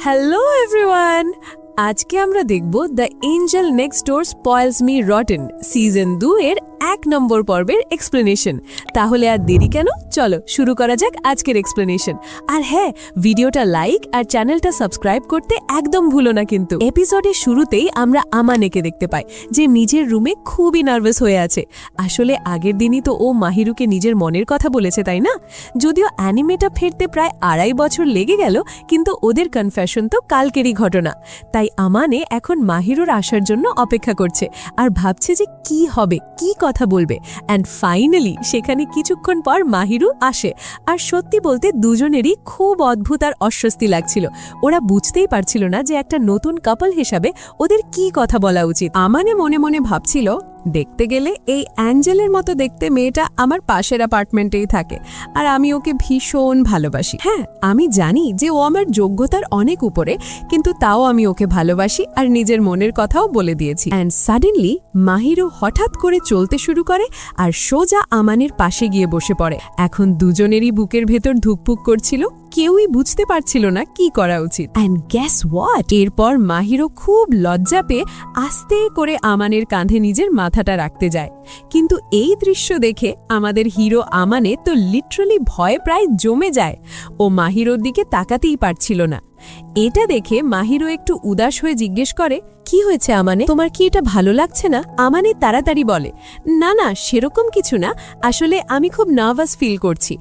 Hello everyone, আজকে আমরা দেখব the Angel next door spoils me rotten season 2 এর 1 নম্বর পর্বের এক্সপ্লেনেশন। তাহলে আর দেরি কেন, চলো শুরু করা যাক আজকের এক্সপ্লেনেশন। আর হ্যাঁ, ভিডিওটা লাইক আর চ্যানেলটা সাবস্ক্রাইব করতে একদম ভুলো না কিন্তু। এপিসোডের শুরুতেই আমরা আমানেকে দেখতে পাই যে নিজের রুমে খুবই নার্ভাস হয়ে আছে। আসলে আগের দিনই তো ও মাহিরুকে নিজের মনের কথা বলেছে, তাই না? যদিও অ্যানিমেটা ফেরতে প্রায় 2.5 বছর লেগে গেল, কিন্তু ওদের কনফেশন তো কালকেরই ঘটনা। তাই আমানে এখন মাহিরুর আসার জন্য অপেক্ষা করছে আর ভাবছে যে কি হবে, কি কথা বলবে। অ্যান্ড ফাইনালি সেখানে কিছুক্ষণ পর মাহিরু আসে। আর সত্যি বলতে দুজনেরই খুব অদ্ভুত আর অস্বস্তি লাগছিল। ওরা বুঝতেই পারছিল না যে একটা নতুন কাপল হিসাবে ওদের কি কথা বলা উচিত। আমানে মনে মনে ভাবছিল, দেখতে গেলে এই অ্যাঞ্জেলের মতো দেখতে মেয়েটা আমার পাশের অ্যাপার্টমেন্টেই থাকে, আর আমি ওকে ভীষণ ভালোবাসি। হ্যাঁ, আমি জানি যে ও আমার যোগ্যতার অনেক উপরে, কিন্তু তাও আমি ওকে ভালোবাসি আর নিজের মনের কথাও বলে দিয়েছি। অ্যান্ড সাডেনলি মাহিরু হঠাৎ করে চলতে শুরু করে আর সোজা আমানের পাশে গিয়ে বসে পড়ে। এখন দুজনেরই বুকের ভেতর ধুকপুক করছিল, কেউই বুঝতে পারছিল না কি করা উচিত। অ্যান্ড গ্যাস হোয়াট, এরপর মাহিরু খুব লজ্জা পেয়ে আস্তে করে আমানের কাঁধে নিজের মাথাটা রাখতে যায়। কিন্তু এই দৃশ্য দেখে আমাদের হিরো আমানে তো লিটারালি ভয়ে প্রায় জমে যায়। ও মাহিরোর দিকে তাকাতেই পারছিল না। এটা দেখে মাহিরো একটু উদাস হয়ে জিজ্ঞেস করে, কি হয়েছে আমানে, তোমার কি এটা ভালো লাগছে না? আমানে তাড়াতাড়ি বলে, না না সেরকম কিছু না, আসলে আমি খুব নার্ভাস ফিল করছি।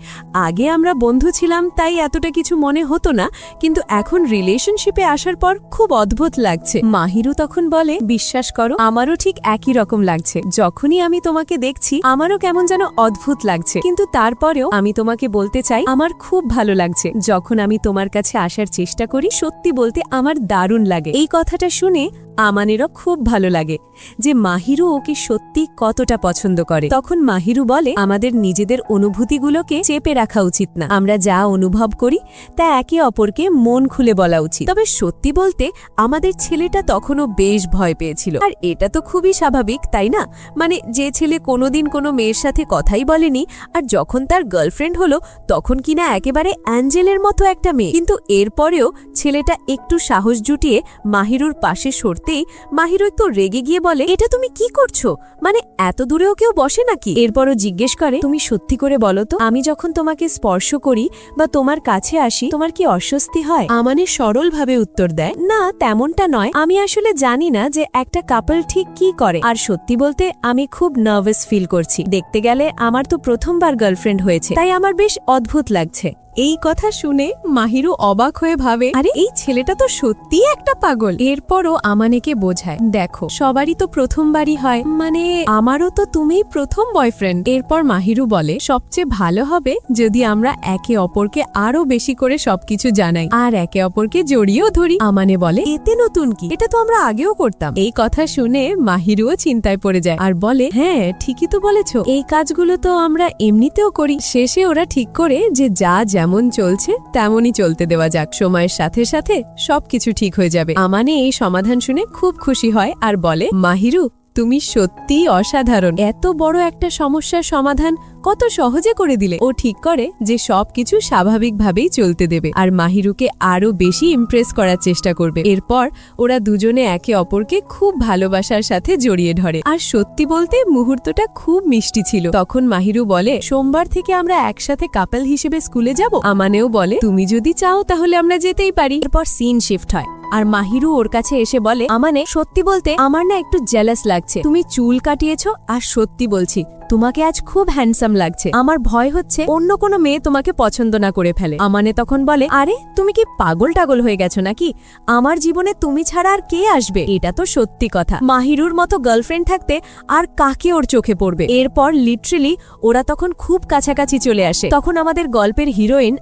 আগে আমরা বন্ধু ছিলাম তাই এতটা কিছু মনে হতো না, কিন্তু এখন রিলেশনশিপে আসার পর খুব অদ্ভুত লাগছে। মাহিরু তখন বলে, বিশ্বাস করো আমারও ঠিক একই রকম লাগছে। যখনই আমি তোমাকে দেখছি আমারও কেমন যেন অদ্ভুত লাগছে, কিন্তু তারপরেও আমি তোমাকে বলতে চাই আমার খুব ভালো লাগছে। যখন আমি তোমার কাছে আসার চেষ্টা করি সত্যি বলতে আমার দারুণ লাগে। এই কথাটা শুনে আমানেরও খুব ভালো লাগে যে মাহিরু ওকে সত্যি কতটা পছন্দ করে। তখন মাহিরু বলে, আমাদের নিজেদের অনুভূতিগুলোকে চেপে রাখা উচিত না। আমরা যা অনুভব করি তা একে অপরকে মন খুলে বলা উচিত। তবে সত্যি বলতে আমাদের ছেলেটা তখনও বেশ ভয় পেয়েছিল, আর এটা তো খুবই স্বাভাবিক, তাই না? মানে যে ছেলে কোনোদিন কোনো মেয়ের সাথে কথাই বলেনি, আর যখন তার গার্লফ্রেন্ড হলো তখন কিনা একেবারে অ্যাঞ্জেলের মতো একটা মেয়ে। কিন্তু এরপরেও ছেলেটা একটু সাহস জুটিয়ে মাহিরুর পাশে সরতেই মাহিরু একটু রেগে গিয়ে বলে, এটা তুমি কি করছো? মানে এত দূরেও কেউ বসে নাকি? এরপরও জিজ্ঞেস করে, তুমি সত্যি করে বলো তো, আমি যখন তোমাকে স্পর্শ করি বা তোমার কাছে আসি তোমার কি অস্বস্তি হয়? আমানে সরলভাবে উত্তর দেয়, না তেমনটা নয়, আমি আসলে জানি না যে একটা কাপল ঠিক কি করে, আর সত্যি বলতে আমি খুব নার্ভাস ফিল করছি। দেখতে গেলে আমার তো প্রথমবার গার্লফ্রেন্ড হয়েছে, তাই আমার বেশ অদ্ভুত লাগছে। এই কথা শুনে মাহিরু অবাক হয়ে ভাবে, আরে এই ছেলেটা তো সত্যিই একটা পাগল। এরপরও আমানেকে বোঝায়, দেখো সবারই তো প্রথমবারই হয়, মানে আমারও তো তুমি প্রথম বয়ফ্রেন্ড। এরপর মাহিরু বলে, সবচেয়ে ভালো হবে যদি আমরা একে অপরকে আরো বেশি করে সবকিছু জানাই আর একে অপরকে জড়িয়েও ধরি। আমানে বলে, এতে নতুন কি, এটা তো আমরা আগেও করতাম। এই কথা শুনে মাহিরুও চিন্তায় পড়ে যায় আর বলে, হ্যাঁ ঠিকই তো বলেছো, এই কাজগুলো তো আমরা এমনিতেও করি। শেষে ওরা ঠিক করে যে যা যেমন চলছে তেমনই চলতে দেওয়া যাক, সময়ের সাথে সাথে সবকিছু ঠিক হয়ে যাবে। আমানে এই সমাধান শুনে খুব খুশি হয় আর বলে, মাহিরু তুমি সত্যিই অসাধারণ, এত বড় একটা সমস্যার সমাধান কত সহজে করে দিলে। ও ঠিক করে যে সবকিছু স্বাভাবিকভাবেই চলতে দেবে আর মাহিরুকে আরো বেশি ইমপ্রেস করার চেষ্টা করবে। এরপর ওরা দুজনে একে অপরকে খুব ভালোবাসার সাথে জড়িয়ে ধরে, আর সত্যি বলতে মুহূর্তটা খুব মিষ্টি ছিল। তখন মাহিরু বলে, সোমবার থেকে আমরা একসাথে কাপল হিসেবে স্কুলে যাব। আমানেও বলে, তুমি যদি চাও তাহলে আমরা যেতেই পারি। এরপর সিন শিফট হয় আর মাহিরু ওর কাছে এসে বলে, আমানে সত্যি বলতে আমার না একটু জেলাস লাগছে, তুমি চুল কাটিয়েছো আর সত্যি বলছি তোমাকে আজ খুব হ্যান্ডসাম লাগছে। আমার ভয় হচ্ছে অন্য কোনো মেয়ে তোমাকে পছন্দ না করে ফেলে। আমানে তখন বলে, আরে তুমি কি পাগল টাগল হয়ে গেছো নাকি? আমার জীবনে তুমি ছাড়া আর কে আসবে? এটা তো সত্যি কথা, মাহিরুর মতো গার্লফ্রেন্ড থাকতে আর কাকে ওর চোখে পড়বে। এরপর লিটারালি ওরা তখন খুব কাছাকাছি চলে আসে। তখন আমাদের গল্পের হিরোইন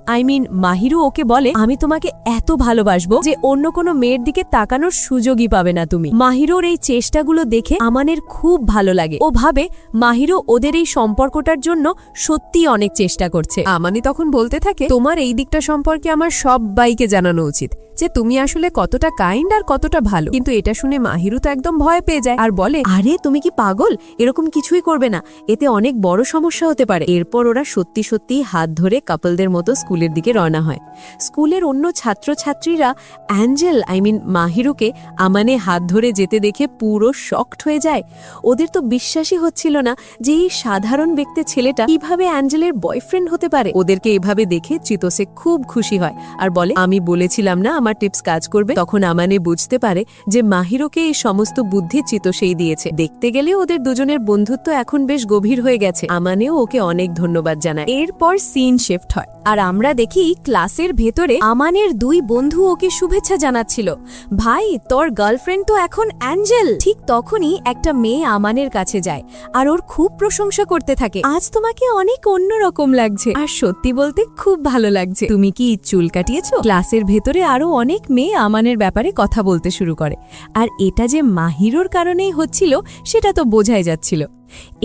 মাহিরু ওকে বলে, আমি তোমাকে এত ভালোবাসবো যে অন্য কোনো মেয়ের দিকে তাকানোর সুযোগই পাবে না তুমি। মাহিরুর এই চেষ্টাগুলো দেখে আমানের খুব ভালো লাগে। ও ভাবে মাহিরু ওদের এই সম্পর্কটার জন্য সত্যি অনেক চেষ্টা করছে। আমানি তখন বলতে থাকে, তোমার এই দিকটা সম্পর্কে আমার সবাইকে জানানো উচিত। যে তুমি আসলে কতটা কাইন্ড আর কতটা ভালো। কিন্তু এটা শুনে মাহিরু তো একদম ভয় পেয়ে যায় আর বলে, আরে তুমি কি পাগল? এরকম কিছুই করবে না, এতে অনেক বড় সমস্যা হতে পারে। এরপর ওরা সত্যি সত্যি হাত ধরে কাপলদের মতো স্কুলের দিকে রওনা হয়। স্কুলের অন্য ছাত্রছাত্রীরা মাহিরুকে আমানে হাত ধরে যেতে দেখে পুরো শকড হয়ে যায়। ওদের তো বিশ্বাসই হচ্ছিল না যে এই সাধারণ ব্যক্তি ছেলেটা কিভাবে অ্যাঞ্জেলের বয়ফ্রেন্ড হতে পারে। ওদেরকে এভাবে দেখে চিতোসে খুব খুশি হয় আর বলে, আমি বলেছিলাম না আমার টিপস কাজ করবে। তখন আমানে বুঝতে পারে যে মাহিরুকে এই সমস্ত বুদ্ধি চিতোসেই দিয়েছে। দেখতে গেলে ওদের দুজনের বন্ধুত্ব এখন বেশ গভীর হয়ে গেছে। আমানেও ওকে অনেক ধন্যবাদ জানায়। এরপর সিন শিফট হয় আর আমরা দেখি ক্লাসের ভেতরে আমানের দুই বন্ধু ওকে শুভেচ্ছা জানাচ্ছিল। ভাই, তোর গার্লফ্রেন্ড তো এখন অ্যাঞ্জেল। ঠিক তখনই একটা মেয়ে আমানের কাছে যায় আর ওর খুব প্রশংসা করতে থাকে, আজ তোমাকে অনেক অন্যরকম লাগছে আর সত্যি বলতে খুব ভালো লাগছে। তুমি কি চুল কাটিয়েছো? ক্লাসের ভেতরে আরো অনেক মেয়ে আমানের ব্যাপারে কথা বলতে শুরু করে আর এটা যে মাহিরুর কারণেই হচ্ছিল সেটা তো বোঝাই যাচ্ছিল।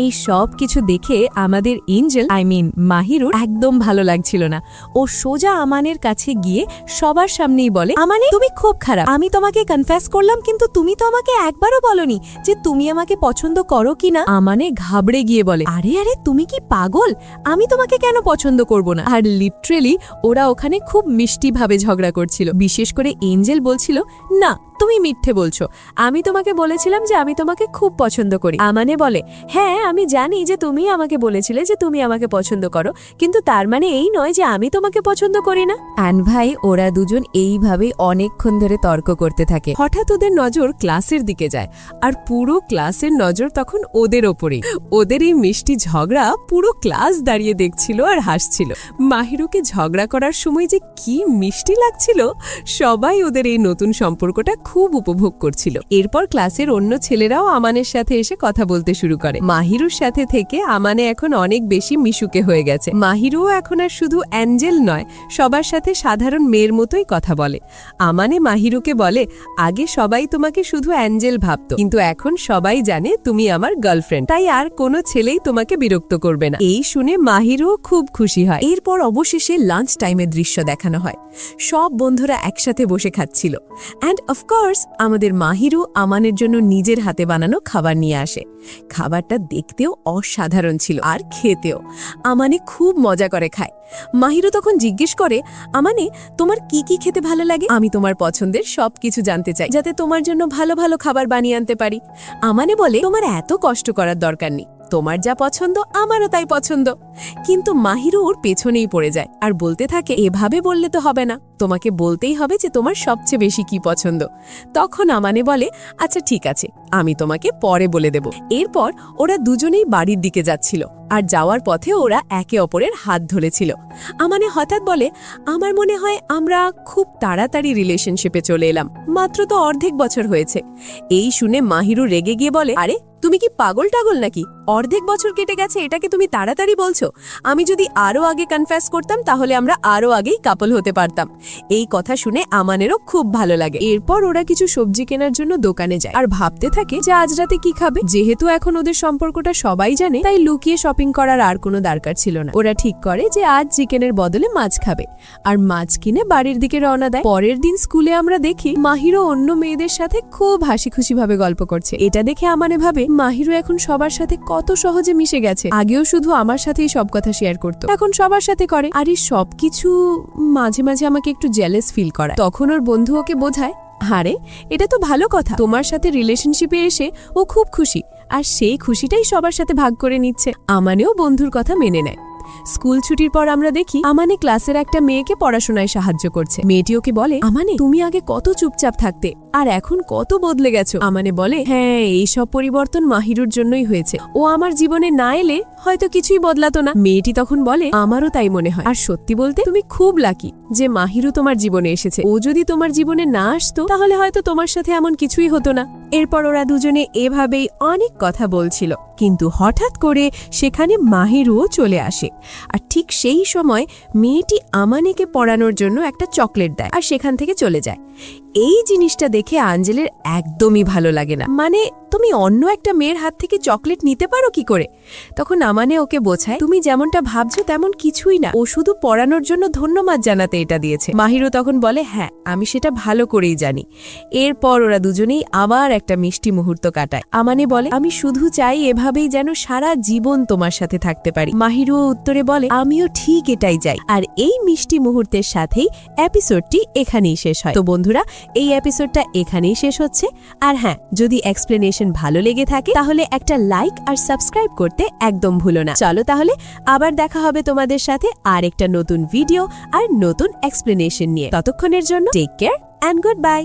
এই সব কিছু দেখে আমাদের এঞ্জেল মাহিরুর একদম ভালো লাগছিল না। ও সোজা আমানের কাছে গিয়ে সবার সামনেই বলে, আমানে তুমি খুব খারাপ। আমি তোমাকে কনফেস করলাম কিন্তু তুমি তো আমাকে একবারও বলনি যে তুমি আমাকে পছন্দ করো কিনা। আমানে ঘাবড়ে গিয়ে বলে, আরে আরে তুমি কি পাগল? আমি তোমাকে কেন পছন্দ করব না? আর লিটারেলি ওরা ওখানে খুব মিষ্টিভাবে ঝগড়া করছিল। বিশেষ করে এঞ্জেল বলছিল, না তুমি মিথ্যে বলছো, আমি তোমাকে বলেছিলাম যে আমি তোমাকে খুব পছন্দ করি। আমানে বলে, হ্যাঁ আমি জানি যে তুমি আমাকে বলেছিলে যে তুমি আমাকে পছন্দ করো, কিন্তু তার মানে এই নয় যে আমি তোমাকে পছন্দ করি না। ভাই, ওরা দুজন এইভাবে অনেকক্ষণ ধরে তর্ক করতে থাকে। হঠাৎ ওদের নজর ক্লাসের দিকে যায় আর পুরো ক্লাসের নজর তখন ওদের ওপরেই। ওদের এই মিষ্টি ঝগড়া পুরো ক্লাস দাঁড়িয়ে দেখছিল আর হাসছিল। মাহিরুকে ঝগড়া করার সময় যে কি মিষ্টি লাগছিল, সবাই ওদের এই নতুন সম্পর্কটা খুব উপভোগ করছিল। এরপর ক্লাসের অন্য ছেলেরাও আমানের সাথে এসে কথা বলতে শুরু করে। মাহিরুর সাথে থেকে আমানে এখন অনেক বেশি মিশুকে হয়ে গেছে। মাহিরুও এখন আর শুধু অ্যাঞ্জেল নয়, সবার সাথে সাধারণ মেয়ের মতোই কথা বলে। আমানে মাহিরুকে বলে, আগে সবাই তোমাকে শুধু অ্যাঞ্জেল ভাবত, কিন্তু এখন সবাই জানে তুমি আমার গার্লফ্রেন্ড, তাই আর কোনো ছেলেই তোমাকে বিরক্ত করবে না। এই শুনে মাহিরুও খুব খুশি হয়। এরপর অবশেষে লাঞ্চ টাইমের দৃশ্য দেখানো হয়। সব বন্ধুরা একসাথে বসে খাচ্ছিল অ্যান্ড অফকোর্স আমাদের মাহিরু আমানের জন্য নিজের হাতে বানানো খাবার নিয়ে আসে। খাবারটা দেখতেও অসাধারণ ছিল আর খেতেও। আমানে খুব মজা করে খায়। মাহিরু তখন জিজ্ঞেস করে, আমানে তোমার কি কি খেতে ভালো লাগে? আমি তোমার পছন্দের সবকিছু জানতে চাই, যাতে তোমার জন্য ভালো ভালো খাবার বানিয়ে আনতে পারি। আমানে বলে, তোমার এত কষ্ট করার দরকার নেই, তোমার যা পছন্দ আমারও তাই পছন্দ। কিন্তু মাহিরু ওর পেছনেই পড়ে যায় আর বলতে থাকে, এভাবে বললে তো হবে না, তোমাকে বলতেই হবে যে তোমার সবচেয়ে বেশি কি পছন্দ। তখন আমানে বলে, আচ্ছা ঠিক আছে, আমি তোমাকে পরে বলে দেব। এরপর ওরা দুজনেই বাড়ির দিকে যাচ্ছিল আর যাওয়ার পথে ওরা একে অপরের হাত ধরেছিল। আমানে হঠাৎ বলে, আমার মনে হয় আমরা খুব তাড়াতাড়ি রিলেশনশিপে চলে এলাম, মাত্র তো অর্ধেক বছর হয়েছে। এই শুনে মাহিরু রেগে গিয়ে বলে, আরে তুমি কি পাগল টাগল নাকি? অর্ধেক বছর কেটে গেছে, এটাকে তুমি তাড়াতাড়ি বলছো? আমি যদি আরো আগে কনফেস করতাম তাহলে আমরা আরো আগেই কাপল হতে পারতাম। এই কথা শুনে আমানেরও খুব ভালো লাগে। এরপর ওরা কিছু সবজি কেনার জন্য দোকানে যায় আর ভাবতে থাকে যে আজ রাতে কি খাবে। যেহেতু এখন ওদের সম্পর্কটা সবাই জানে, তাই লুকিয়ে শপিং করার আর কোনো দরকার ছিল না। ওরা ঠিক করে যে আজ চিকেনের বদলে মাছ খাবে আর মাছ কিনে বাড়ির দিকে রওনা দেয়। পরের দিন স্কুলে আমরা দেখি মাহিরও অন্য মেয়েদের সাথে খুব হাসি খুশি ভাবে গল্প করছে। এটা দেখে আমানে ভাবে, মাহিরু এখন সবার সাথে কত সহজে মিশে গেছে। আগেও শুধু আমার সাথেই সব কথা শেয়ার করতো, এখন সবার সাথে করে। আর এই সবকিছু মাঝে মাঝে আমাকে একটু জেলাস ফিল করায়। তখন ওর বন্ধু ওকে বোঝায়, আরে এটা তো ভালো কথা, তোমার সাথে রিলেশনশিপে এসে ও খুব খুশি আর সেই খুশিটাই সবার সাথে ভাগ করে নিচ্ছে। আমানেও বন্ধুর কথা মেনে নেয়। স্কুল ছুটির পর আমরা দেখি আমানে ক্লাসের একটা মেয়েকে পড়াশোনায় সাহায্য করছে। মেয়েটি ওকে বলে, আমানে তুমি আগে কত চুপচাপ থাকতে আর এখন কত বদলে গেছো। আমানে বলে, হ্যাঁ এই সব পরিবর্তন মাহিরুর জন্যই হয়েছে, ও আমার জীবনে না এলে হয়তো কিছুই বদলাতো না। মেয়েটি তখন বলে, আমারও তাই মনে হয়। আর সত্যি বলতে তুমি খুব লাকি যে মাহিরু তোমার জীবনে এসেছে। ও যদি তোমার জীবনে না আসতো তাহলে হয়তো তোমার সাথে এমন কিছুই হতো না। এরপর ওরা দুজনে এভাবেই অনেক কথা বলছিল, কিন্তু হঠাৎ করে সেখানে মাহিরুও চলে আসে। আর ঠিক সেই সময় মেয়েটি আমানেকে পড়ানোর জন্য একটা চকলেট দেয় আর সেখান থেকে চলে যায়। এই জিনিসটা দেখে আঞ্জেলের একদমই ভালো লাগে না। মানে তুমি অন্য একটা মেয়ের হাত থেকে চকলেট নিতে পারো কি করে? তখন আমানে ওকে বোঝায়, তুমি যেমনটা ভাবছো তেমন কিছুই না, ও শুধু পড়ানোর জন্য ধন্যবাদ জানাতে এটা দিয়েছে। মাহিরও তখন বলে, হ্যাঁ আমি সেটা ভালো করেই জানি। এরপর ওরা দুজনেই আবার একটা মিষ্টি মুহূর্ত কাটায়। আমানে বলে, আমি শুধু চাই এভাবেই যেন সারা জীবন তোমার সাথে থাকতে পারি। মাহিরও উত্তরে বলে, আমিও ঠিক এটাই চাই। আর এই মিষ্টি মুহূর্তের সাথেই এপিসোডটি এখানেই শেষ হয়। তো বন্ধুরা, এই এপিসোডটা এখানেই শেষ হচ্ছে। আর হ্যাঁ, যদি এক্সপ্লেনেশন ভালো লেগে থাকে তাহলে একটা লাইক আর সাবস্ক্রাইব করতে একদম ভুলো না। চলো তাহলে আবার দেখা হবে তোমাদের সাথে আর একটা নতুন ভিডিও আর নতুন এক্সপ্লেনেশন নিয়ে। ততক্ষণের জন্য take care and good by.